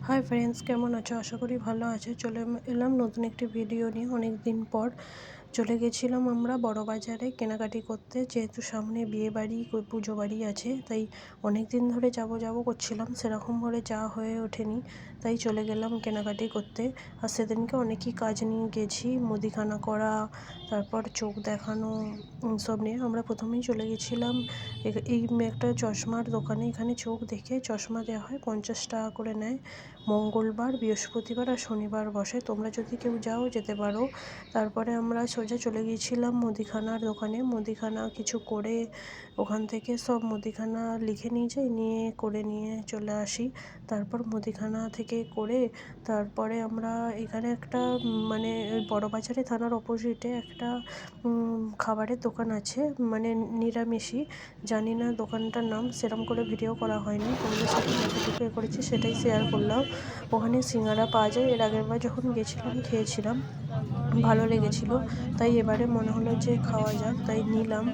Hi friends, কেমন আছো? আশা করি ভালো আছো। চলে এলাম নতুন একটি ভিডিও নিয়ে। অনেক দিন পর চলে গেছিলাম আমরা বড় বাজারে কেনাকাটি করতে, যেহেতু সামনে বিয়ে বাড়ি পুজো বাড়ি আছে, তাই অনেক দিন ধরে যাব করছিলাম, সেরকম করে যাওয়া হয়ে ওঠেনি। তাই চলে গেলাম কেনাকাটি করতে। আর সেদিনকে অনেকই কাজ নিয়ে গেছি, মুদিখানা করা, তারপর চোখ দেখানো, সব নিয়ে আমরা প্রথমেই চলে গেছিলাম এই একটা চশমার দোকানে। এখানে চোখ দেখে চশমা দেওয়া হয়, 50 টাকা করে নেয়। মঙ্গলবার, বৃহস্পতিবার আর শনিবার বসে। তোমরা যদি কেউ যাও যেতে পারো। তারপরে আমরা সোজা চলে গিয়েছিলাম মুদিখানার দোকানে। মুদিখানা কিছু করে ওখান থেকে সব মুদিখানা লিখে নিয়ে যাই, নিয়ে চলে আসি। তারপর মুদিখানা থেকে করে তারপরে আমরা এখানে একটা মানে ওই বড়বাজারে থানার অপোজিটে একটা খাবারের দোকান আছে, মানে নিরামিষই। জানি না দোকানটার নাম, সেরকম করে ভিডিও করা হয়নি। তোমাদের সাথে যতটুকু করেছি সেটাই শেয়ার করলাম। ওখানে সিঙ্গারা পাওয়া যায়। এর আগের বার যখন গেছিলাম খেয়েছিলাম, ভালো লেগেছিল। তাই এবারে মনে হলো যে খাওয়া যাক, তাই নিলাম।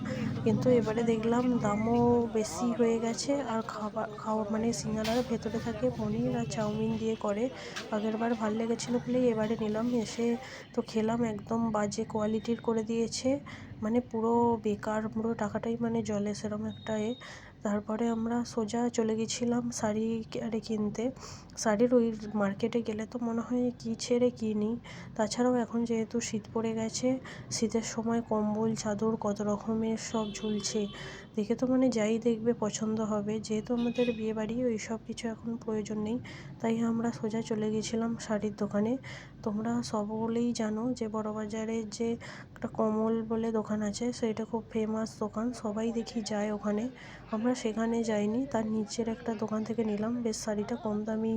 কিন্তু এবারে দেখলাম দামও বেশি হয়ে গেছে। আর খাওয়া মানে সিঙ্গারার ভেতরে থাকে পনির আর চাউমিন দিয়ে করে। আগের বার ভালো লেগেছিলো বলেই এবারে নিলাম। এসে তো খেলাম, একদম বাজে কোয়ালিটির করে দিয়েছে, মানে পুরো বেকার, পুরো টাকাটাই মানে জলে, সেরকম একটা তারপরে আমরা সোজা চলে গেছিলাম শাড়ি কিনতে। শাড়ির ওই মার্কেটে গেলে তো মনে হয় কী ছেড়ে কী নিই। তাছাড়াও এখন যেহেতু শীত পড়ে গেছে, শীতের সময় কম্বল চাদর কত রকমের সব ঝুলছে, দেখে তো মানে যাই দেখবে পছন্দ হবে। যেহেতু আমাদের বিয়েবাড়ি, ওই সব কিছু এখন প্রয়োজন নেই, তাই আমরা সোজা চলে গেছিলাম শাড়ির দোকানে। তোমরা সকলেই জানো যে বড়বাজারে যে একটা কমল বলে দোকান আছে, সেইটা খুব ফেমাস দোকান, সবাই দেখি যায় ওখানে। আমরা সেখানে যাইনি, তার নিচের একটা দোকান থেকে নিলাম। বেশ শাড়িটা কম দামি